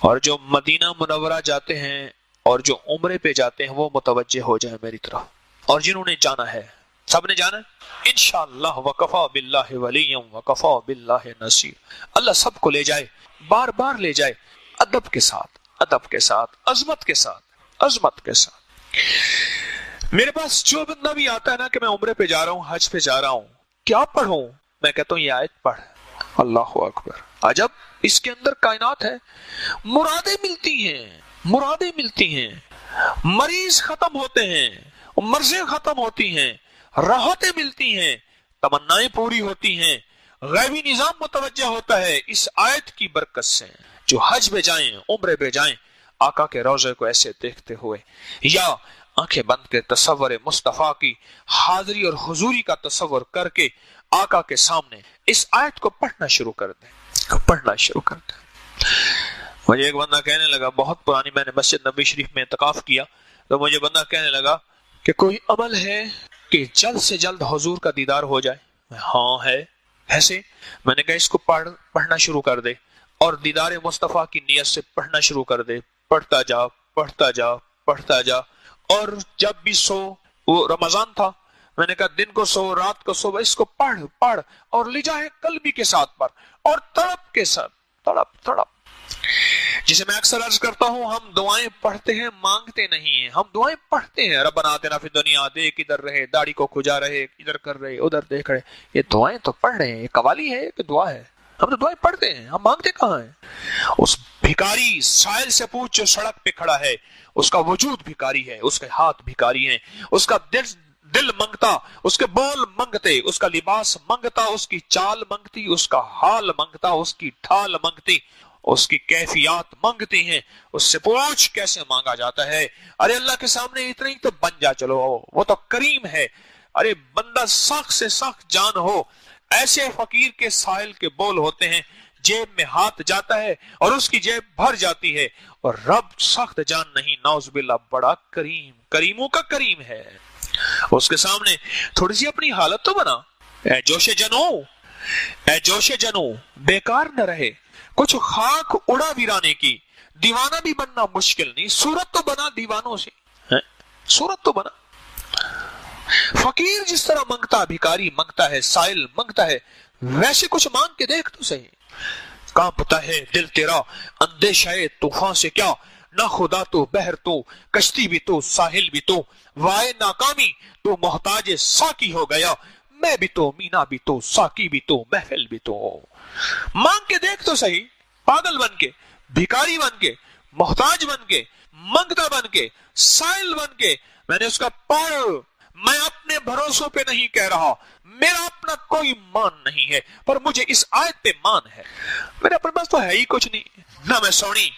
اور جو مدینہ منورہ جاتے ہیں اور جو عمرے پہ جاتے ہیں وہ متوجہ ہو جائیں میری طرف. اور جنہوں نے جانا ہے, سب نے جانا ہے انشاءاللہ. وکفا باللہ ولیا وکفا باللہ نصیر. اللہ سب کو لے جائے, بار بار لے جائے, ادب کے ساتھ, ادب کے ساتھ, عظمت کے ساتھ, عظمت کے ساتھ. میرے پاس جو بندہ بھی آتا ہے نا کہ میں عمرے پہ جا رہا ہوں, حج پہ جا رہا ہوں, کیا پڑھوں, میں کہتا ہوں یہ آیت پڑھ. اللہ اکبر, عجب اس کے اندر کائنات ہے. مرادیں ملتی ہیں, مرادیں ملتی ہیں, مریض ختم ہوتے ہیں, مرضیں ختم ہوتی ہیں, راحتیں ملتی ہیں, تمنائیں پوری ہوتی ہیں, غیبی نظام متوجہ ہوتا ہے اس آیت کی برکت سے. جو حج پہ جائیں, عمرے پہ جائیں, آقا کے روضے کو ایسے دیکھتے ہوئے یا آنکھیں بند کے تصور مصطفیٰ کی حاضری اور حضوری کا تصور کر کے آقا کے سامنے اس آیت کو پڑھنا شروع کر دیں, پڑھنا شروع کر دیں. مجھے ایک بندہ کہنے لگا, بہت پرانی, میں نے مسجد نبوی شریف میں اعتکاف کیا, تو مجھے بندہ کہنے لگا کہ کوئی عمل ہے کہ جلد سے جلد حضور کا دیدار ہو جائے. ہاں ہے. ایسے میں نے کہا اس کو پڑھنا شروع کر دے اور دیدار مصطفیٰ کی نیت سے پڑھنا شروع کر دے. پڑھتا جا, پڑھتا جا, پڑھتا جا. اور جب بھی سو, وہ رمضان تھا, میں نے کہا دن کو سو, رات کو سو, اس کو پڑھ پڑھ اور لے جائے قلبی کے ساتھ پڑھ اور تڑپ کے ساتھ, تڑپ تڑپ. جسے میں اکثر عرض کرتا ہوں, ہم دعائیں پڑھتے ہیں, مانگتے نہیں ہیں. ہم دعائیں پڑھتے ہیں, ربنا آتنا فی الدنیا, دیکھ ادھر رہے, داڑھی کو کھجا رہے, ادھر کر رہے, ادھر دیکھ رہے. یہ دعائیں تو پڑھ رہے ہیں, یہ قوالی ہے کہ دعا ہے. ہم تو دعائیں پڑھتے ہیں, ہم مانگتے کہاں ہیں. اس بھکاری سائل سے پوچھ جو سڑک پہ کھڑا ہے, اس کا وجود بھکاری ہے, اس کے ہاتھ بھکاری ہیں, اس کا دل منگتا, اس کے بول منگتے, اس کا لباس منگتا, اس کی چال منگتی, اس کا حال منگتا, اس کی ڈھال منگتی, اس کی کیفیات مانگتی ہیں. اس سے پوچھ کیسے مانگا جاتا ہے. ارے اللہ کے سامنے اتنا ہی تو بن جا, چلو وہ تو کریم ہے. ارے بندہ سخت سے سخت جان ہو, ایسے فقیر کے سائل کے بول ہوتے ہیں, جیب میں ہاتھ جاتا ہے اور اس کی جیب بھر جاتی ہے, اور رب سخت جان نہیں, نعوذ باللہ, بڑا کریم, کریموں کا کریم ہے. اس کے سامنے تھوڑی سی اپنی حالت تو بنا. اے جوش جنو, اے جوش جنو, بیکار نہ رہے. کچھ خاک اڑا ویرانے کی, دیوانہ بھی بننا مشکل نہیں. صورت تو بنا دیوانوں سے, صورت تو بنا. فقیر جس طرح منگتا, بھکاری منگتا ہے, سائل منگتا ہے, ویسے کچھ مانگ کے دیکھ تو صحیح. کانپتا ہے دل تیرا اندیشہ طوفان سے کیا, نہ خدا تو بحر تو, کشتی بھی تو, ساحل بھی تو, وائے ناکامی تو محتاج ساکی ہو گیا. میں بھی تو, مینا بھی تو, ساکی بھی تو, محفل بھی تو. مانگ کے دیکھ تو صحیح, پاگل بن کے, بھکاری بن کے, محتاج بن کے, منگتا بن کے, سائل بن کے. میں نے اس کا پڑھ, میں اپنے بھروسوں پہ نہیں کہہ رہا, میرا اپنا کوئی مان نہیں ہے, پر مجھے اس آیت پہ مان ہے. میرے اپنے پاس تو ہے ہی کچھ نہیں, نہ میں سونی,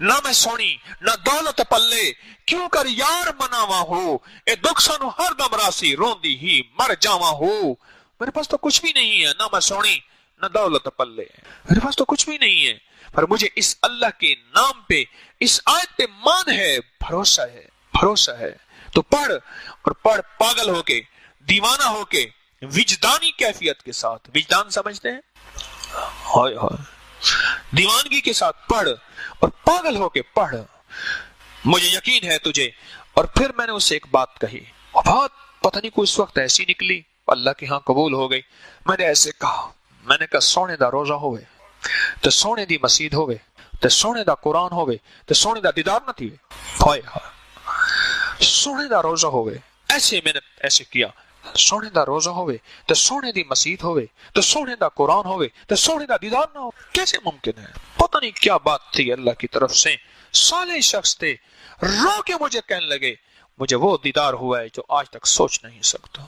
نہ میں سونی, نہ دولت پلے, کیوں کر یار مناوا ہو, اے دکھ سانو ہر دم راسی, روندی ہی مر جاوا ہو. میرے پاس تو کچھ بھی نہیں ہے, نہ میں سونی, نہ دولت پلے, میرے پاس تو کچھ بھی نہیں ہے, پر مجھے اس اللہ کے نام پہ, اس آیت پہ مان ہے, بھروسہ ہے, بھروسہ ہے. تو پڑھ, اور پڑھ پاگل ہو کے, دیوانہ ہو کے, وجدانی کیفیت کے ساتھ. وجدان سمجھتے ہیں, ہائے ہائے, دیوانگی کے ساتھ پڑھ اور پاگل ہو کے پڑھ. مجھے یقین ہے تجھے. اور پھر میں نے اسے ایک بات کہی, اور بات پتہ نہیں کوئی اس وقت ایسی نکلی, اللہ کے ہاں قبول ہو گئی. میں نے ایسے کہا, میں نے کہا سونے دا روزہ ہوئے تے سونے دی مسجد ہوئے تے سونے دا قرآن ہوئے تے سونے دا دیدار نہ تھی. ہائے ہائے, سونے دا روزہ ہوئے, ایسے میں نے ایسے کیا, سونے دا روزہ ہوئے تے سونے دی مسجد ہوئے تے سونے دا قرآن ہوئے تے سونے دا دیدار نہ ہو. کیسے ممکن ہے؟ پتہ نہیں کیا بات تھی اللہ کی طرف سے. صالح شخص تھے, رو کے مجھے کہنے لگے مجھے وہ دیدار ہوا ہے جو آج تک سوچ نہیں سکتا.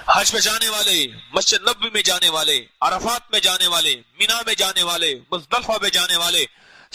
حج پہ جانے والے, مسجد نبوی میں جانے والے, عرفات میں جانے والے, مینا میں جانے والے, مزدلفہ میں جانے والے,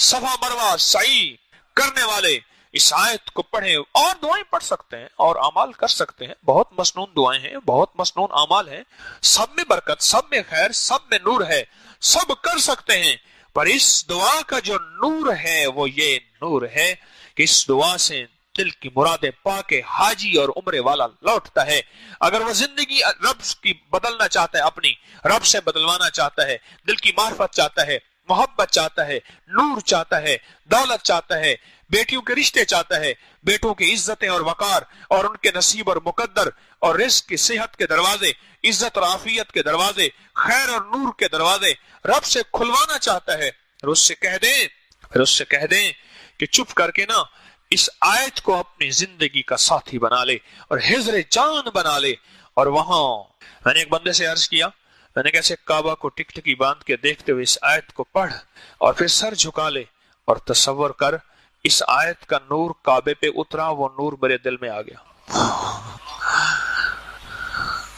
صفا مروہ سعی کرنے والے اس آیت کو پڑھیں. اور دعائیں پڑھ سکتے ہیں اور اعمال کر سکتے ہیں, بہت مسنون دعائیں ہیں, بہت مسنون اعمال ہیں, سب میں برکت, سب میں خیر, سب میں نور ہے, سب کر سکتے ہیں. پر اس دعا کا جو نور ہے وہ یہ نور ہے کہ اس دعا سے دل کی مرادیں پا کے حاجی اور عمرے والا لوٹتا ہے. اگر وہ زندگی رب کی بدلنا چاہتا ہے, اپنی رب سے بدلوانا چاہتا ہے, دل کی معرفت چاہتا ہے, मोहब्बत चाहता है, नूर चाहता है, दौलत चाहता है, बेटियों के रिश्ते चाहता है, बेटों की इज्जतें और वकार और उनके नसीब और मुकद्दर और रिस्क की सेहत के दरवाजे, इज्जत और आफियत के दरवाजे, खैर और नूर के दरवाजे रब से खुलवाना चाहता है। और उससे कह दें कि चुप करके ना इस आयत को अपनी जिंदगी का साथी बना ले और हिज्र जान बना ले। और वहां मैंने एक बंदे से अर्ज किया, मैंने कैसे काबा को टिकटकी बांध के देखते हुए इस आयत को पढ़ और फिर सर झुका ले और तसव्वुर कर इस आयत का नूर काबे पे उतरा, वो नूर मेरे दिल में आ गया।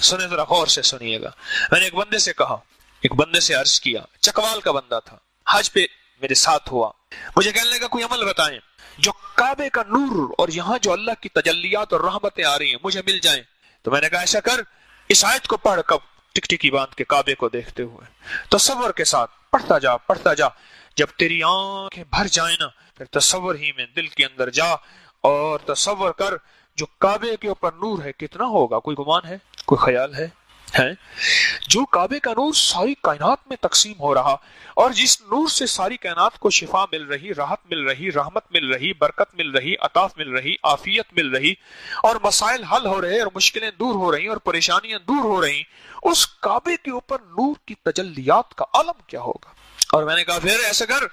सुने जरा गौर से सुनिएगा। मैंने एक बंदे से कहा, एक बंदे से अर्ज किया, चकवाल का बंदा था, हज पे मेरे साथ हुआ, मुझे कहने लगा कोई अमल बताएं जो काबे का नूर और यहाँ जो अल्लाह की तजल्लियात और रहमतें आ रही हैं मुझे मिल जाएं। तो मैंने कहा ऐसा कर, इस आयत को पढ़ कब टिकटिकी बांध के काबे को देखते हुए तसव्वुर के साथ पढ़ता जा। जब तेरी आंखें भर जाए ना, फिर तसव्वुर ही में दिल के अंदर जा और तसव्वुर कर जो काबे के ऊपर नूर है कितना होगा। कोई गुमान है, कोई ख्याल है? जो काबे का नूर सारी कायनात में तकसीम हो रहा और जिस नूर से सारी कायनात को शिफा मिल रही, राहत मिल रही, रहमत मिल रही, बरकत मिल रही, अताफ मिल रही, आफियत मिल रही और मसाइल हल हो रहे और मुश्किलें दूर हो रही और परेशानियां दूर हो रही, उस काबे के ऊपर नूर की तजल्लियात का आलम क्या होगा। और मैंने कहा फिर ऐसा कर,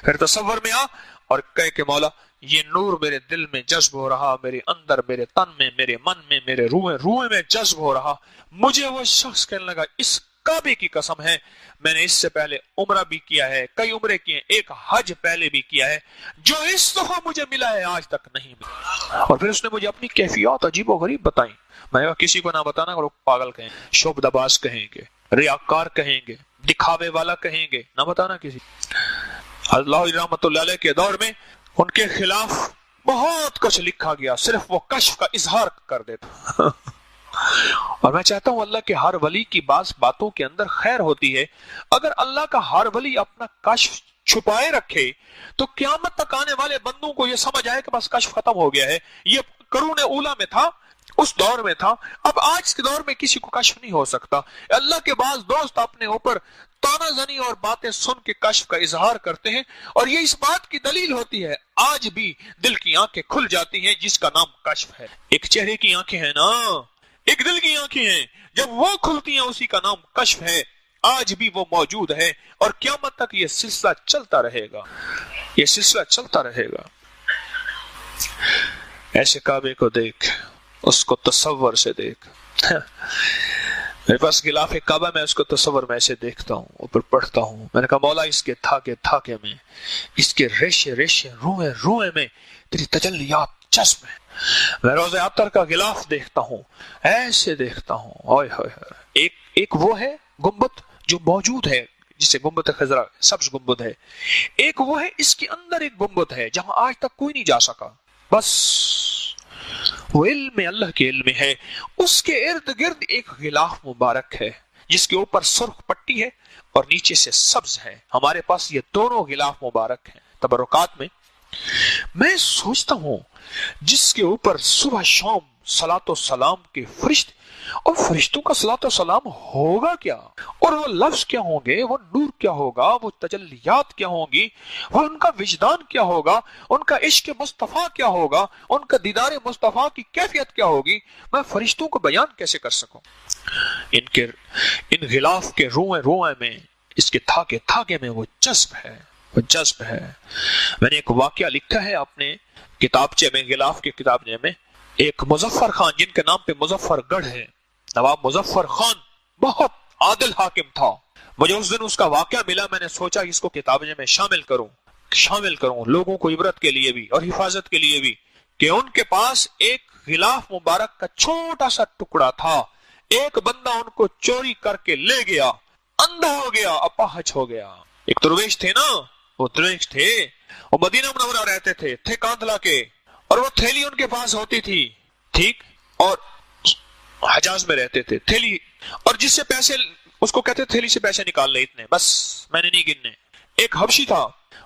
फिर तसव्वुर में आ और कह के मौला ये नूर मेरे दिल में जज्ब हो रहा, मेरे अंदर, मेरे तन में, मेरे मन में, मेरे रूह में जज्ब हो रहा। मुझे वो शख्स कहने लगा इस काबे की कसम है, मैंने इससे पहले उम्रा भी किया है, कई उम्रे किए, एक हज पहले भी किया है, जो इस दफा मुझे मिला है आज तक नहीं मिला। और फिर उसने मुझे अपनी कैफियत अजीब और गरीब बताई। मैं किसी को ना बताना, लोग पागल कहेंगे, शोबदबाज कहेंगे, रियाकार कहेंगे, दिखावे वाला कहेंगे, ना बताना किसी। अल्लाह रहमतुल्लाह अलैह के दौर में उनके खिलाफ बहुत कुछ लिखा गया, सिर्फ वो कश्फ का इजहार कर देता। और मैं चाहता हूं अल्लाह के हर वली की बातों के अंदर खैर होती है। अगर अल्लाह का हर वली अपना कश्फ छुपाए रखे तो क़यामत तक आने वाले बंदों को यह समझ आए कि बस कश्फ खत्म हो गया है। ये करूने उला में था, उस दौर में था, अब आज के दौर में किसी को कश्फ नहीं हो सकता। अल्लाह के बाज़ दोस्त अपने ऊपर तानाजनी और बातें सुन के कश्फ का इजहार करते हैं और ये इस बात की दलील होती है आज भी दिल की आंखें खुल जाती हैं जिसका नाम कश्फ है। एक चेहरे की आंखें हैं ना, एक दिल की आंखें हैं, जब वो खुलती हैं उसी का नाम कश्फ है। आज भी वो मौजूद है और क़यामत तक ये सिलसिला चलता रहेगा, ये सिलसिला चलता रहेगा। ऐसे काबे को देख, उसको तसव्वुर से देख। मेरे पास गिलाफ काबा, मैं उसको तसव्वुर में ऐसे देखता हूँ, ऊपर पढ़ता हूँ। मैंने कहा मौला इसके थाके में, इसके रेशे रूए में तेरी तजल्लियात जज्ब है। मैं रोज़े अतर का गिलाफ देखता हूँ, ऐसे देखता हूँ। ओए होए, एक वो है गुंबद जो मौजूद है जिसे गुंबद खजरा, सब्ज गुंबद है। एक वो है, इसके अंदर एक गुंबद है जहां आज तक कोई नहीं जा सका, बस वो इल्म अल्लाह के इल्म है। उसके इर्द गिर्द एक गिलाफ मुबारक है जिसके ऊपर सुर्ख पट्टी है और नीचे से सब्ज है। हमारे पास ये दोनों गिलाफ मुबारक हैं तबरुकात में। मैं सोचता हूं जिसके ऊपर सुबह शाम सलातो सलाम के फरिश्ते और फरिश्तों का सलातो सलाम होगा क्या, और वो लफ्ज क्या होंगे, वो नूर क्या होगा, वो तजल्लियात क्या होंगी, वो उनका विजदान क्या होगा, उनका इश्क मुस्तफा क्या होगा, उनका दीदार मुस्तफा की कैफियत क्या होगी, मैं फरिश्तों को बयान कैसे कर सकूं। इन गिलाफ के रोए में, इसके थाके में वो जज्ब है, वो जज्ब है। मैंने एक वाकया लिखा है अपने किताबचे में, गिलाफ के किताबचे में। एक मुजफ्फर खान, जिनके नाम पे मुजफ्फरगढ़ है, नवाब मुजफ्फर खान बहुत आदिल हाकिम था। मुझे उस दिन उसका वाकया मिला, मैंने सोचा इसको किताबे में शामिल करूं लोगों को इबरत के लिए भी और हिफाजत के लिए भी, कि उनके पास एक गिलाफ मुबारक का छोटा सा टुकड़ा था। एक बंदा उनको चोरी करके ले गया, अंधा हो गया, अपाहज हो गया। एक दरवेश थे ना, वो दरवेश थे, वो मदीना मुनव्वरा रहते थे कांधला के, और वो थैली उनके पास होती थी, ठीक, और हजाज में रहते थे। थैली, और जिससे पैसे, उसको कहते थैली से पैसे निकाल ले, इतने बस, मैंने नहीं गिनने। एक हबशी था,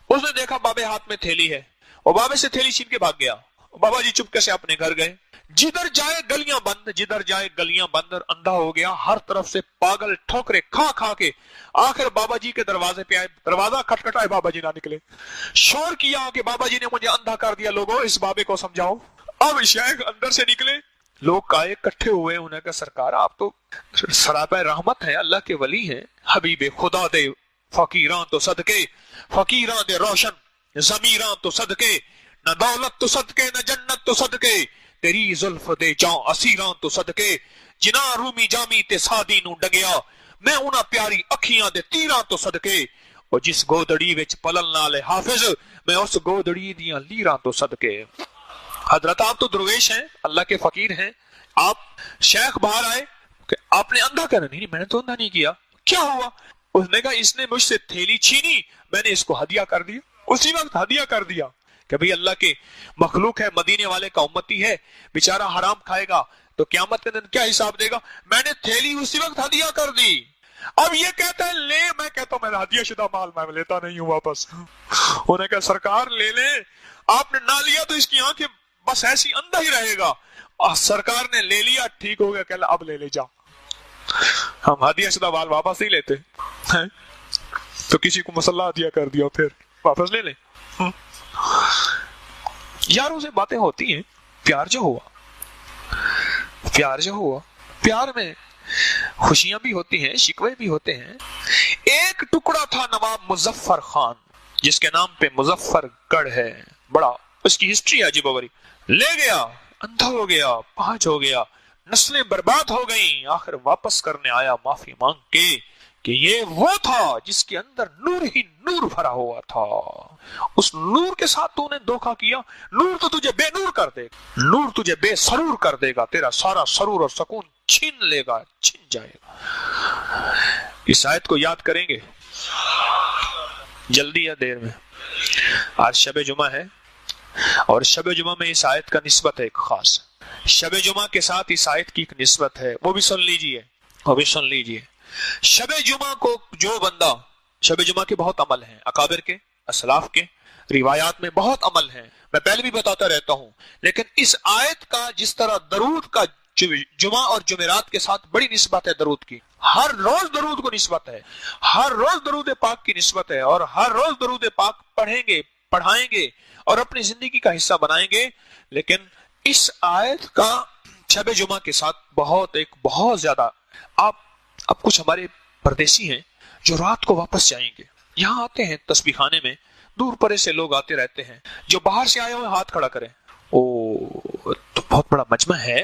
उसने देखा बाबे हाथ में थैली है, और बाबे से थैली छीन के भाग गया। बाबा जी चुपके से अपने घर गए। जिधर जाए गलियां बंद, जिधर जाए गलियां बंद, और अंधा हो गया। हर तरफ से पागल ठोकरे खा खा के आखिर बाबा जी के दरवाजे पे आए। दरवाजा खटखटाए, बाबा जी ना निकले। शोर किया कि बाबा जी ने मुझे अंधा कर दिया, लोगों इस बाबे को समझाओ। अब शेख अंदर से निकले, लोग काए इकट्ठे हुए। उन्हें कहा सरकार आप तो सरापा रहमत है, अल्लाह के वली हैं, हबीबे खुदा दे फकीरां तो सदके, फकीरां दे रोशन ज़मीरां तो सदके, न दौलत तो सदके न जन्नत तो सदके, तेरी जुल्फ दे जां असीरां तो सदके, जिना रूमी जामी ते सादी नू डगया, मैं उना प्यारी अखियां दे तीरां तो सदके, और जिस गोदड़ी विच पलन नाल हाफिज, मैं उस गोदड़ी दियां लीरां तो सदके। हजरत आप तो दरवेश हैं, अल्लाह के फकीर हैं, आप शेख बाहर आए कि आपने अंधा कर, नहीं मैंने तो अंधा नहीं किया, क्या हुआ? उसने कहा इसने मुझसे थैली छीनी, मैंने इसको हदिया कर दिया। उसी वक्त हदिया कर दिया कि भाई अल्लाह के मखलूक है, मदीने वाले का उम्मती है, बेचारा हराम खाएगा तो क़यामत के दिन क्या हिसाब देगा। मैंने थैली उसी वक्त हदिया कर दी। अब ये कहता है ले, मैं कहता हूं मेरा हदिया शुदा माल मैं लेता नहीं हूं वापस। उन्हें कहा सरकार ले ले, आपने ना लिया तो इसकी आंखें बस ऐसी अंधा ही रहेगा। और सरकार ने ले लिया, ठीक हो गया, कहला अब ले ले जाओ। हम हदिया शुदा माल वापस नहीं लेते हैं, तो किसी को मसल्ला हदिया कर दिया फिर वापस ले ले। यारों से बातें होती हैं, प्यार जो हुआ, प्यार जो हुआ, प्यार में खुशियां भी होती हैं, शिकवे भी होते हैं। एक टुकड़ा था नवाब मुजफ्फर खान, जिसके नाम पे मुजफ्फरगढ़ है, बड़ा उसकी हिस्ट्री अजीबोगरीब। ले गया, अंधा हो गया, पांच हो गया, नस्लें बर्बाद हो गईं, आखिर वापस करने आया माफी मांग के कि ये वो था जिसके अंदर नूर ही नूर भरा हुआ था। उस नूर के साथ तूने धोखा किया, नूर तो तुझे बेनूर कर देगा, नूर तुझे बेसरूर कर देगा, तेरा सारा सरूर और सुकून छीन लेगा, छीन जाएगा। इस आयत को याद करेंगे जल्दी या देर में। आज शब जुमा है और शब जुमा में इस आयत का निस्बत है एक खास। शब जुमा के साथ इस आयत की एक निस्बत है, वो भी सुन लीजिए, वो भी सुन लीजिए। शब जुमा को जो बंदा, शब जुमा के बहुत अमल हैं, अकाबिर के, असलाफ के, रिवायात में बहुत अमल हैं, मैं पहले भी बताता रहता हूं, लेकिन इस आयत का जिस तरह दरूद का जुमा और जुमेरात के साथ बड़ी निस्बत है, दरूद की हर रोज दरूद को निस्बत है, हर रोज दरूद पाक की निस्बत है, और हर रोज दरूद पाक पढ़ेंगे, पढ़ाएंगे और अपनी जिंदगी का हिस्सा बनाएंगे। लेकिन इस आयत का शब जुमा के साथ बहुत ज्यादा, अब कुछ हमारे परदेसी हैं जो रात को वापस जाएंगे, यहाँ आते हैं तस्बीह खाने में, दूर परे से लोग आते रहते हैं, जो बाहर से आए हुए हाथ खड़ा करें। ओ तो बहुत बड़ा मजमा है,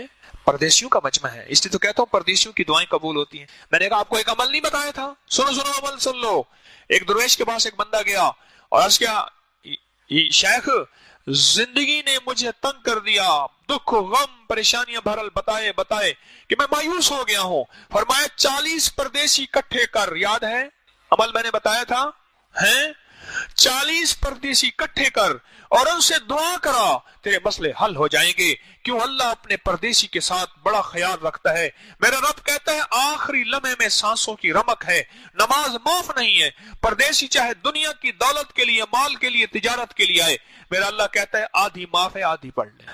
परदेशियों का मजमा है, इसलिए तो कहता हूँ परदेशियों की दुआएं कबूल होती हैं। मैंने कहा आपको एक अमल नहीं बताया था, सुनो सुनो अमल सुन लो। एक दरवेश के पास एक बंदा गया और अर्ज किया, शेख जिंदगी ने मुझे तंग कर दिया, दुख गम परेशानियां भरल बताए बताए कि मैं मायूस हो गया हूं। फरमाया 40 परदेसी इकट्ठे कर, याद है अमल मैंने बताया था, हैं 40 परदेसी इकट्ठे कर और उनसे दुआ करा, तेरे मसले हल हो जाएंगे। क्यों? अल्लाह अपने परदेसी के साथ बड़ा ख्याल रखता है। मेरा रब कहता है आखिरी लम्हे में सांसों की रमक है, नमाज माफ नहीं है। परदेसी चाहे दुनिया की दौलत के लिए, माल के लिए, तिजारत के लिए आए, मेरा अल्लाह कहता है आधी माफ है, आधी पढ़ ले।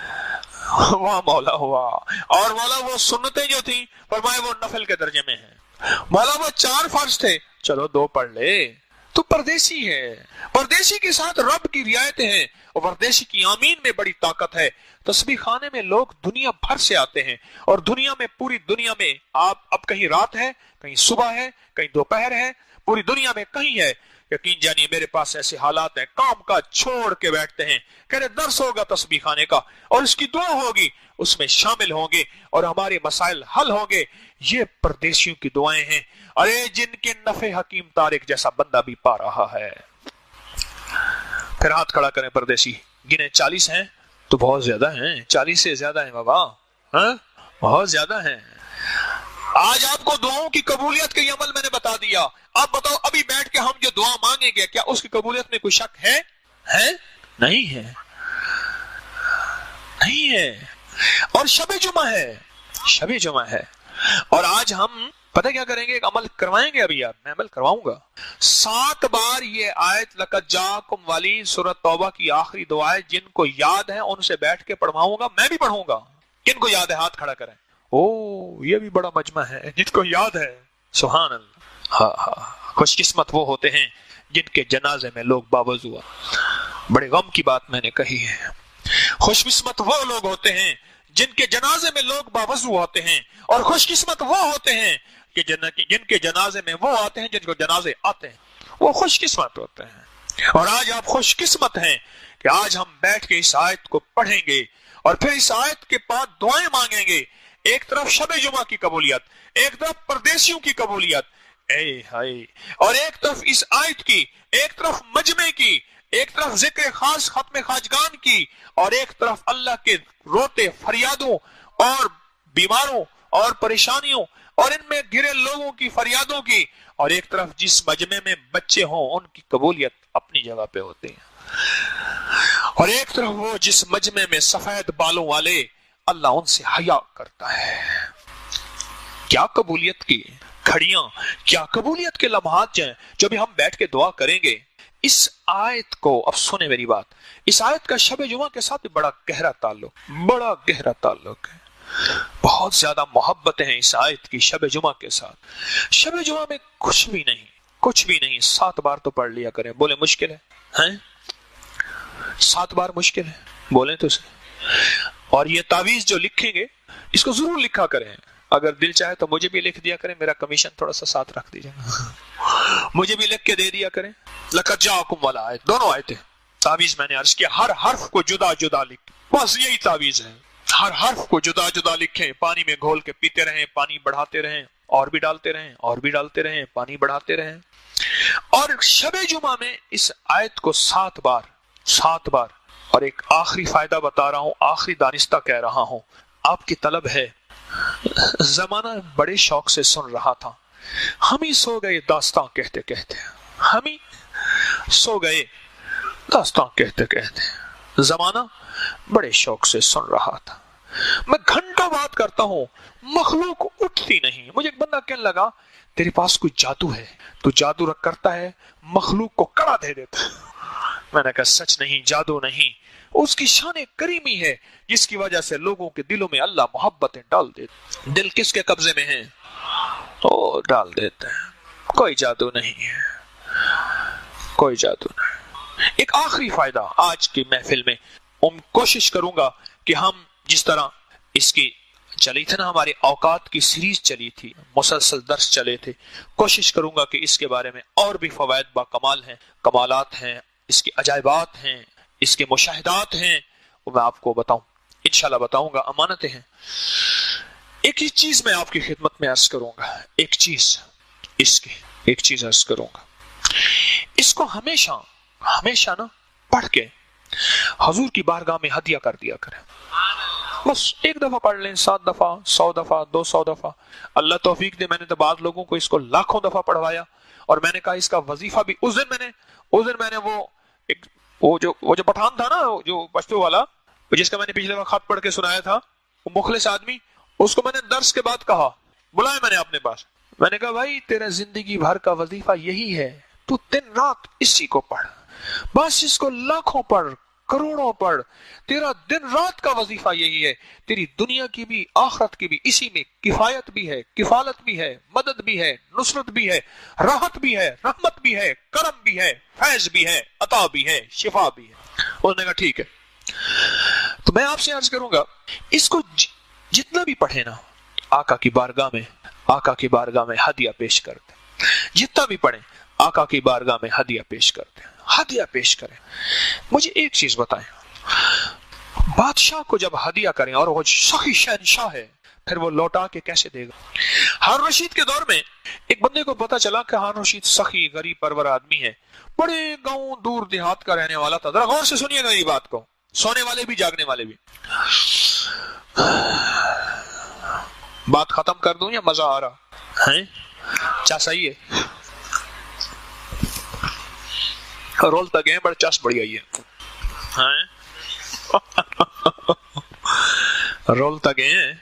वाह मौला हुआ। और मौला वो सुन्नतें जो थी फरमाए वो नफल के दर्जे में है। मौला वो 4 फर्ज थे, चलो 2 पढ़ ले। तो परदेसी है, परदेसी के साथ रब की रियायतें हैं, और परदेसी की आमीन में बड़ी ताकत है। तस्बीह खाने में लोग दुनिया भर से आते हैं, और दुनिया में, पूरी दुनिया में, आप अब कहीं रात है, कहीं सुबह है, कहीं दोपहर है, पूरी दुनिया में कहीं है। यकीन जानिए मेरे पास ऐसे हालात हैं, काम का छोड़ के बैठते हैं, कह रहे दर्स होगा तस्बीह खाने का और इसकी दुआ होगी, उसमें शामिल होंगे और हमारे मसाइल हल होंगे। ये परदेशियों की दुआएं हैं, अरे जिनके नफे हकीम तारिक जैसा बंदा भी पा रहा है। फिर हाथ खड़ा करें परदेसी, गिने 40 हैं तो बहुत ज्यादा हैं, 40 से ज्यादा हैं बाबा, हाँ बहुत ज्यादा हैं। आज आपको दुआओं की कबूलियत के अमल मैंने बता दिया। अब बताओ अभी बैठ के हम जो दुआ मांगेंगे क्या उसकी कबूलियत में कोई शक है? नहीं है, नहीं है। और शब जुमा है, शब जुमा है। और आज हम پتہ کیا کریں گے؟ ایک عمل کروائیں گے ابھی آپ، میں عمل کرواؤں گا 7 بار یہ آیت لقد جاءکم والی سورۃ توبہ کی آخری دو آیت جن کو یاد ہے ان سے بیٹھ کے پڑھواؤں گا، میں بھی پڑھوں گا. کن کو یاد ہے ہاتھ کھڑا کریں. او یہ بھی بڑا مجمع ہے جن کو یاد ہے. سبحان اللہ. ہاں خوش قسمت وہ ہوتے ہیں جن کے جنازے میں لوگ باوضو. بڑے غم کی بات میں نے کہی ہے. خوش قسمت وہ لوگ ہوتے ہیں جن کے جنازے میں لوگ باوضو ہوتے ہیں، اور خوش قسمت وہ ہوتے ہیں کہ جن کے جنازے میں وہ آتے ہیں جن کو جنازے آتے ہیں. وہ خوش قسمت ہوتے ہیں. اور آج آپ خوش قسمت ہیں کہ آج ہم بیٹھ کے اس آیت کو پڑھیں گے اور پھر اس آیت کے بعد دعائیں مانگیں گے. ایک طرف شب جمعہ کی قبولیت، ایک طرف پردیسیوں کی قبولیت، اے ہائے، اور ایک طرف اس آیت کی، ایک طرف مجمع کی، ایک طرف ذکر خاص ختم خواجگان کی، اور ایک طرف اللہ کے روتے فریادوں اور بیماروں اور پریشانیوں اور ان میں گھرے لوگوں کی فریادوں کی، اور ایک طرف جس مجمع میں بچے ہوں ان کی قبولیت اپنی جگہ پہ ہوتے ہیں، اور ایک طرف وہ جس مجمع میں سفید بالوں والے اللہ ان سے حیا کرتا ہے. کیا قبولیت کی کھڑیاں، کیا قبولیت کے لمحات ہیں جو بھی ہم بیٹھ کے دعا کریں گے. اس آیت کو اب سنیں میری بات، اس آیت کا شب جمعہ کے ساتھ بڑا گہرا تعلق ہے. بہت زیادہ محبتیں ہیں اس آیت کی شب جمعہ کے ساتھ. شب جمعہ میں کچھ بھی نہیں. 7 بار تو پڑھ لیا کریں. بولے مشکل ہے 7 بار مشکل ہے؟ بولیں تو صحیح. اور یہ تعویذ جو لکھیں گے اس کو ضرور لکھا کریں. اگر دل چاہے تو مجھے بھی لکھ دیا کریں، میرا کمیشن تھوڑا سا ساتھ رکھ دیجئے گا. مجھے بھی لکھ کے دے دیا کریں. لقد جاءکم والا آیت، دونوں آیتیں تعویذ میں نے عرض کیا ہر حرف کو جدا جدا لکھ، بس یہی تعویذ ہے. ہر حرف کو جدا جدا لکھیں، پانی میں گھول کے پیتے رہیں، پانی بڑھاتے رہیں، اور بھی ڈالتے رہیں، پانی بڑھاتے رہیں. اور شب جمعہ میں اس آیت کو 7 بار. اور ایک آخری فائدہ بتا رہا ہوں، آخری دانستہ کہہ رہا ہوں، آپ کی طلب ہے. زمانہ بڑے شوق سے سن رہا تھا، ہم ہی سو گئے داستان کہتے کہتے. زمانہ بڑے شوق سے سن رہا تھا. میں گھنٹوں بات کرتا ہوں، مخلوق اٹھتی نہیں. مجھے ایک بندہ کہنے لگا تیرے پاس کوئی جادو ہے، تو جادو رکھ کرتا ہے، مخلوق کو کڑا دے دیتا. میں نے کہا سچ نہیں، جادو نہیں، اس کی شان کریمی ہے جس کی وجہ سے لوگوں کے دلوں میں اللہ محبتیں ڈال دیتے. دل کس کے قبضے میں ہیں؟ تو ڈال دیتے ہیں. کوئی جادو نہیں ہے. ایک آخری فائدہ آج کی محفل میں کوشش کروں گا کہ ہم جس طرح اس کی چلی تھی نا، ہماری اوقات کی سیریز چلی تھی، مسلسل درس چلے تھے، کوشش کروں گا کہ اس کے بارے میں اور بھی فوائد با کمال ہیں، کمالات ہیں، اس کے عجائبات ہیں، اس کے مشاہدات ہیں، وہ میں آپ کو بتاؤں، انشاءاللہ بتاؤں گا. امانتیں ہیں. ایک ہی چیز میں آپ کی خدمت میں عرض کروں گا، ایک چیز عرض کروں گا. اس کو ہمیشہ نا پڑھ کے حضور کی بارگاہ میں ہدیہ کر دیا کریں. بس ایک دفعہ پڑھ لیں، 7 دفعہ، 100 دفعہ، 200 دفعہ. اللہ توفیق دے، میں نے تو بعض لوگوں کو اس کو لاکھوں دفعہ پڑھوایا. اور میں نے کہا اس کا وظیفہ بھی اس دن میں نے وہ جو پٹھان تھا نا، جو پشتو والا، جس کا میں نے پچھلے وقت خط پڑھ کے سنایا تھا، وہ مخلص آدمی، اس کو میں نے درس کے بعد کہا، بلایا میں نے اپنے پاس. میں نے کہا بھائی تیرا زندگی بھر کا وظیفہ یہی ہے، تو دن رات اسی کو پڑھ، بس اس کو لاکھوں پڑھ، کروڑوں پڑھ. تیرا دن رات کا وظیفہ یہی ہے. تیری دنیا کی بھی آخرت کی بھی اسی میں کفایت بھی ہے، کفالت بھی ہے، مدد بھی ہے، نصرت بھی ہے، راحت بھی ہے، رحمت بھی ہے، کرم بھی ہے، فیض بھی ہے، عطا بھی ہے، شفا بھی ہے. انہوں نے کہا ٹھیک ہے. تو میں آپ سے عرض کروں گا اس کو جتنا بھی پڑھے نا، آقا کی بارگاہ میں ہدیہ پیش کرتے. جتنا بھی پڑھیں آقا کی بارگاہ میں ہدیہ پیش کریں. مجھے ایک چیز بتائیں، بادشاہ کو جب ہدیہ کریں اور وہ سخی شہنشاہ ہے، پھر وہ لوٹا کے کیسے دے گا؟ ہارون رشید کے دور میں ایک بندے کو پتا چلا کہ ہارون رشید سخی غریب پرور آدمی ہے، بڑے گاؤں دور دیہات کا رہنے والا تھا. ذرا غور سے سنیے گا یہ بات کو، سونے والے بھی جاگنے والے بھی. بات ختم کر دوں یا مزہ آ رہا ہے؟ کیا صحیح ہے؟ رول تک ہیں بڑا چس بڑی آئی ہے. رول تک ہیں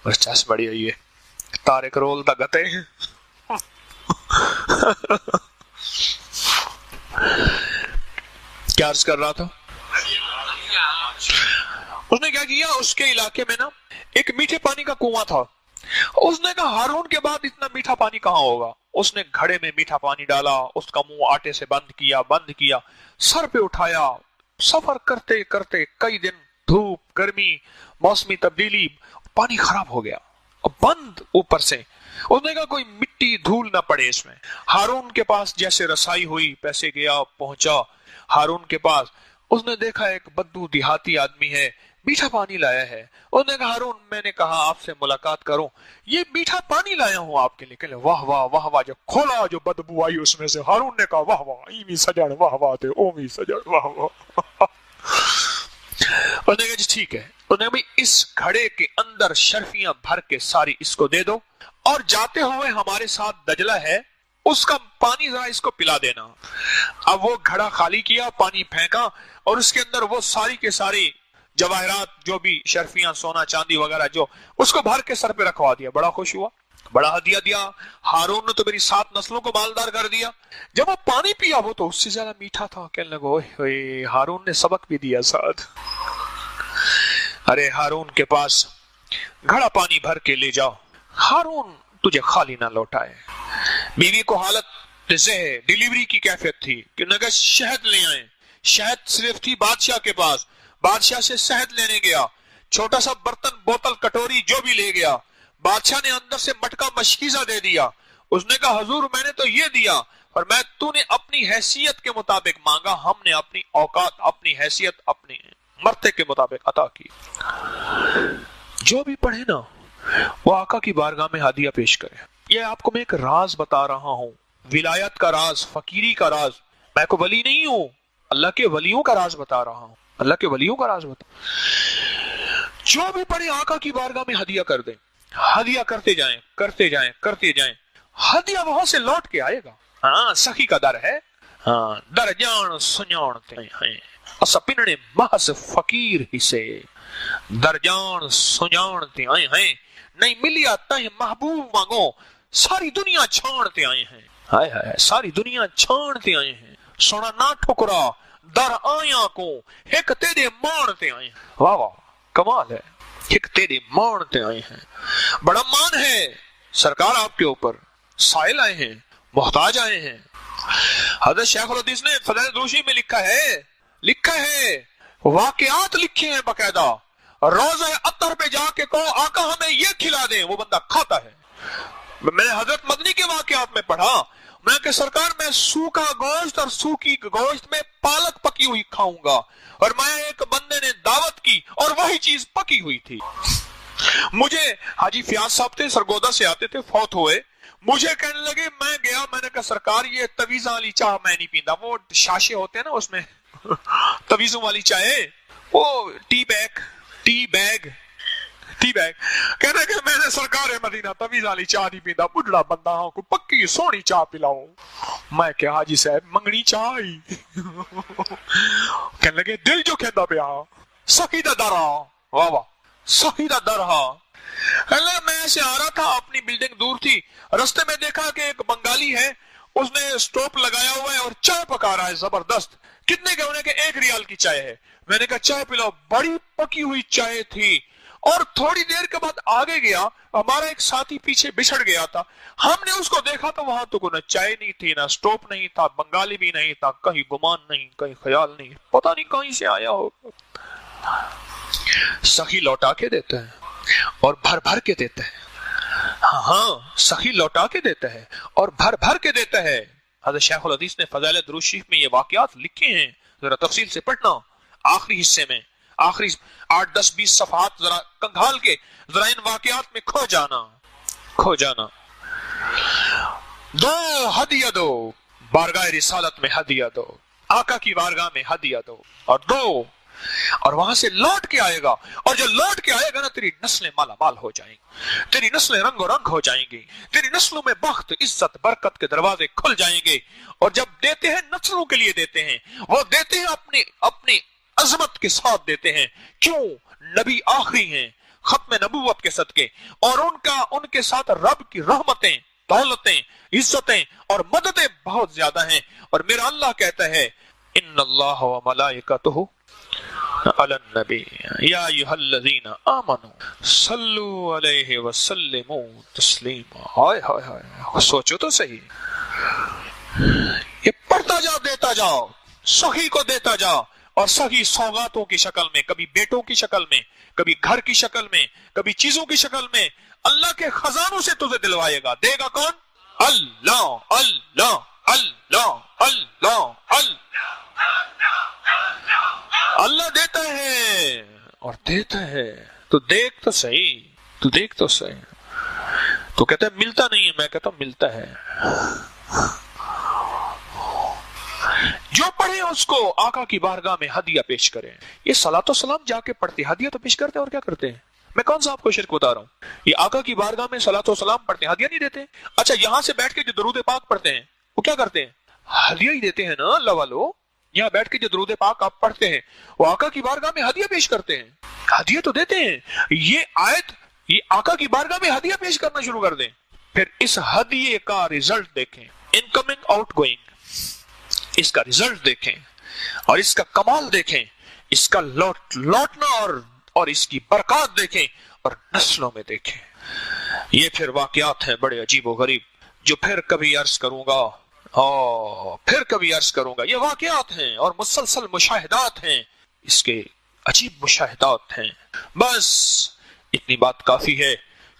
بڑا چس بڑی آئی ہے. तारिक रोल दा गते क्या अर्ज कर रहा था? उसने क्या किया, उसके इलाके में ना एक मीठे पानी का कुआं था। उसने कहा हारून के बाद इतना मीठा पानी कहां होगा। उसने घड़े में मीठा पानी डाला, उसका मुंह आटे से बंद किया, सर पे उठाया। सफर करते करते कई दिन, धूप, गर्मी, मौसमी तब्दीली, पानी खराब हो गया और बंद ऊपर से। उसने कहा कोई मिट्टी धूल ना पड़े इसमें। हारून के पास जैसे रसाई हुई, पैसे गया, पहुंचा हारून के पास। उसने देखा एक बद्दू देहाती आदमी है, मीठा पानी लाया है। उसने कहा हारून, मैंने कहा आपसे मुलाकात करूं, ये मीठा पानी लाया हूं आपके लिए। कहले वाह वाह वाह वाह। जब खोला जो बदबू आई उसमें से, हारून ने कहा वाह वाह, ईमी सजड़ वाह वाह थे, ओमी सजड़ वाह वाह। उसने कहा जी ठीक है। उसने कहा भाई इस घड़े के अंदर शर्फियां भर के सारी इसको दे दो, और जाते हुए हमारे साथ दजला है उसका पानी जरा इसको पिला देना। अब वो घड़ा खाली किया, पानी फेंका, और उसके अंदर वो सारी के सारी जवाहरात, जो भी शर्फियां, सोना चांदी वगैरह, जो उसको भर के सर पे रखवा दिया। बड़ा खुश हुआ, बड़ा हदिया दिया। हारून ने तो मेरी 7 नस्लों को मालदार कर दिया। जब वो पानी पिया वो तो उससे ज्यादा मीठा था। कहने लगा ओए हारून ने सबक भी दिया साथ। अरे हारून के पास घड़ा पानी भर के ले जाओ, हारून तुझे खाली ना लौटाए। बीवी को हालत डिलीवरी की कैफियत थी कि नगर शहद ले आए। शहद सिर्फ थी बादशाह के पास, बादशाह से शहद लेने गया। छोटा सा बर्तन, बोतल, कटोरी जो भी ले गया। बादशाह ने अंदर से मटका मशकीजा दे दिया। उसने कहा हुजूर मैंने तो ये दिया, और मैं तूने अपनी हैसियत के मुताबिक मांगा, हमने अपनी औकात, अपनी हैसियत, अपनी मर्ते के मुताबिक अता की। जो भी पढ़े ना वो आका की बारगाह में हादिया पेश करे। ये आपको मैं एक राज बता रहा हूं, विलायत का राज, फकीरी का राज। मैं को वली नहीं हूं, अल्लाह के वलियों का राज बता रहा हूं, अल्लाह के वलियों का राज बता। जो भी पढ़े आका की बारगाह में हदिया कर दे, हदिया करते जाएं, करते जाएं, करते जाएं, हदिया वहां से लौट के आएगा। हाँ सखी का दर है, हाँ दर जान सुजानते हैं असा पिनने महज फकीर ही से, दर जान सुजानते आए हैं, नहीं मिलिया तह महबूब मांगो, सारी दुनिया छानते आए हैं। हाय हाय, सारी दुनिया छानते आए हैं, सोना ना ठुकरा दर आया को एक तेरे मानते आए हैं। वाह वाह कमाल है, एक तेरे मानते आए हैं। बड़ा मान है सरकार आपके ऊपर, साइल आए हैं, मोहताज आए हैं। हज़रत शेखुल हदीस ने फज़ाइल दुरूशी में लिखा है वाक़ियात लिखे हैं बकायदा। रोज़े अत्तर पे जाके कहो आका हमें ये खिला दे, वो बंदा खाता है। मैंने हजरत मदनी के वाक़ियात में पढ़ा, मैं कि सरकार मैं सूखा गोश्त और सूखी गोश्त में पालक पकी हुई खाऊंगा, और मैं एक बंदे ने दावत की और वही चीज पकी हुई थी। मुझे हाजी फयाज साहब थे, सरगोदा से आते थे, फौत हुए। मुझे कहने लगे, मैं गया, मैंने कहा सरकार ये तवीज़ा वाली चाय मैं नहीं पीता, वो शाशे होते हैं ना उसमें तवीज़ों वाली चाय, वो टी बैग कहने के मैंने सरकार मदीना तवीज़ वाली चाय नहीं पीता, बुढ़ा बंदा हूं, को पक्की सोनी चाय पिलाओ। मैं क्या हाजी साहब मंगनी चाय कहने लगे दिल जो कहता पिया सखी दा दर, वाह वाह सखी दा दर। मैं ऐसे आ रहा था, अपनी बिल्डिंग दूर थी, रास्ते में देखा कि एक बंगाली है, उसने स्टोव लगाया हुआ है और चाय पका रहा है जबरदस्त। कितने के होने के 1 रियाल की चाय है। मैंने कहा चाय पिलाओ, बड़ी पकी हुई चाय थी। और थोड़ी देर के बाद आगे गया, हमारा एक साथी पीछे बिछड़ गया था, हमने उसको देखा तो वहां तो कोई चाय नहीं थी, ना स्टोव नहीं था, बंगाली भी नहीं था, कहीं गुमान नहीं, कहीं ख्याल नहीं, पता नहीं कहीं से आया होगा। सखी लौटा के देते हैं और भर भर के देते हैं। हाँ सखी लौटा के देता है और भर भर के देता है। हज़रत शेखुल हदीस ने फज़ाइल दुरूद शरीफ में ये वाक़ियात लिखे हैं, जरा तफसील से पढ़ना। आखिरी हिस्से में, आखिरी 8, 10, 20 सफ़हात जरा कंघाल के जरा इन वाक़ियात में खो जाना। दो हदिया दो, बारगाह रिसालत में हदिया दो, आका की बारगाह में हदिया दो, और दो, और वहां से लौट के आएगा, और जो लौट के आएगा ना तेरी नस्लें माला माल हो जाएंगी, तेरी नस्लें रंगो रंग हो जाएंगी, तेरी नस्लों में बख्त, इज्जत, बरकत के दरवाजे खुल जाएंगे। और जब देते हैं नस्लों के लिए देते हैं, वो देते हैं अपनी अजमत के साथ देते हैं। क्यों? नबी आखिरी हैं, ختم نبوت کے صدقے اور ان کے ساتھ رب کی رحمتیں، دولتیں، عزتیں اور مددیں بہت زیادہ ہیں. اور میرا اللہ کہتا ہے ان اللہ و ملائکتہ علی النبی یا ایھا الذین آمنوا صلوا علیہ وسلموا تسلیما. ہائے ہائے ہائے، سوچو تو صحیح. یہ پڑھتا جاؤ، دیتا جاؤ، سخی کو دیتا جاؤ، اور سخی سوغاتوں کی شکل میں، کبھی بیٹوں کی شکل میں، کبھی گھر کی شکل میں، کبھی چیزوں کی شکل میں. اللہ کے خزانوں سے تجھے دلوائے گا. دے گا کون؟ اللہ اللہ اللہ اللہ اللہ. اللہ دیتا ہے اور دیتا ہے. تو دیکھ تو صحیح، تو دیکھ تو صحیح. تو کہتا ہے ملتا نہیں ہے، میں کہتا ہوں ملتا ہے. جو پڑھے اس کو آقا کی بارگاہ میں ہدیہ پیش کریں. یہ صلاۃ و سلام جا کے پڑھتے، ہدیہ تو پیش کرتے ہیں. اور کیا کرتے ہیں؟ میں کون سا آپ کو شرک بتا رہا ہوں؟ یہ آقا کی بارگاہ میں صلاۃ و سلام پڑھتے ہیں، ہدیہ نہیں دیتے. اچھا یہاں سے بیٹھ کے جو درود پاک پڑھتے ہیں وہ کیا کرتے ہیں؟ ہدیہ ہی دیتے ہیں نا. اللہ والو، یہاں بیٹھ کے جو درود پاک آپ پڑھتے ہیں وہ آقا کی بارگاہ میں ہدیہ پیش کرتے ہیں. ہدیہ تو دیتے ہیں. یہ آیت یہ آقا کی بارگاہ میں ہدیہ پیش کرنا شروع کر دیں. پھر اس ہدیے کا رزلٹ دیکھیں، انکمنگ آؤٹ گوئنگ، اس کا رزلٹ دیکھیں اور اس کا کمال دیکھیں، اس کا لوٹنا اور اس کی برکات دیکھیں اور نسلوں میں دیکھیں. یہ پھر واقعات ہیں بڑے عجیب و غریب جو پھر کبھی عرض کروں گا. یہ واقعات ہیں اور مسلسل مشاہدات ہیں، اس کے عجیب مشاہدات ہیں. بس اتنی بات کافی ہے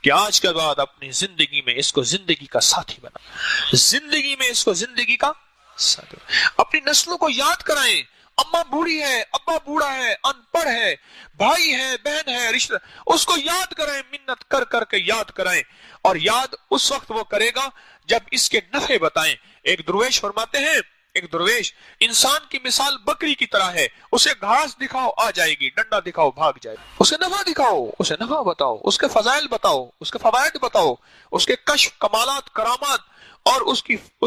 کہ آج کے بعد اپنی زندگی میں اس کو زندگی کا ساتھی بنا، زندگی میں اس کو زندگی کا ساتھی. اپنی نسلوں کو یاد کرائیں. اماں بوڑھی ہے، ابا بوڑھا ہے، ان پڑھ ہے، بھائی ہے، بہن ہے، رشتہ، اس کو یاد کرائیں، منت کر کر کے یاد کرائیں. اور یاد اس وقت وہ کرے گا جب اس کے نفع بتائیں. ایک درویش فرماتے ہیں، ایک درویش انسان کی مثال بکری کی طرح ہے. اسے گھاس دکھاؤ آ جائے گی، ڈنڈا دکھاؤ بھاگ جائے گی. اسے نفع دکھاؤ، اسے نفع بتاؤ، اس کے فضائل بتاؤ، اس کے فوائد بتاؤ، اس کے کشف، کمالات، کرامات اور اس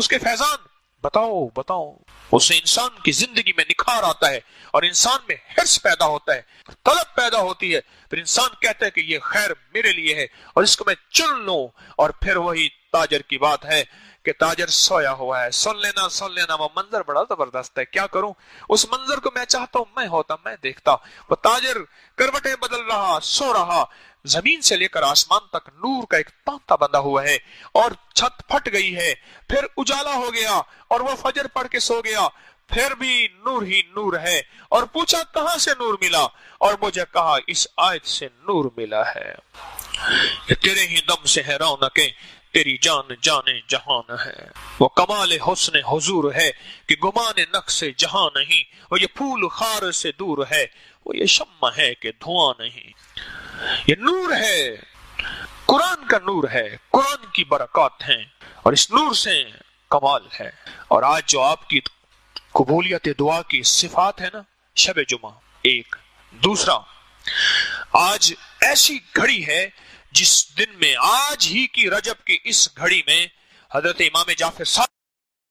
کے فیضان بتاؤ. اس سے انسان کی زندگی میں نکھار آتا ہے اور انسان میں حرص پیدا ہوتا ہے، طلب پیدا ہوتی ہے. پھر انسان کہتا ہے کہ یہ خیر میرے لیے ہے اور اس کو میں چن لوں. اور پھر وہی تاجر کی بات ہے کہ تاجر سویا ہوا ہے. سن لینا وہ منظر بڑا زبردست ہے. کیا کروں؟ اس منظر کو میں چاہتا ہوں میں ہوتا، میں دیکھتا. وہ تاجر کروٹیں بدل رہا، سو رہا. زمین سے لے کر آسمان تک نور کا ایک تانتا بندھا ہوا ہے اور چھت پھٹ گئی ہے. پھر اجالا ہو گیا اور وہ فجر پڑھ کے سو گیا. پھر بھی نور ہی نور ہے. اور پوچھا کہاں سے نور ملا؟ اور مجھے کہا اس آیت سے نور ملا ہے. تیرے ہی دم سے ہے رونقیں، تیری جان جہان ہے. وہ کمال حسن حضور ہے کہ گمان نقص جہاں نہیں. وہ یہ پھول خار سے دور ہے، وہ یہ شمع ہے کہ دھواں نہیں. یہ نور ہے، قرآن کا نور ہے، قرآن کی برکات ہیں اور اس نور سے کمال ہے. اور آج جو آپ کی قبولیت دعا کی صفات ہے نا، شب جمعہ ایک. دوسرا، آج ایسی گھڑی ہے جس دن میں، آج ہی کی رجب کی اس گھڑی میں حضرت امام جعفر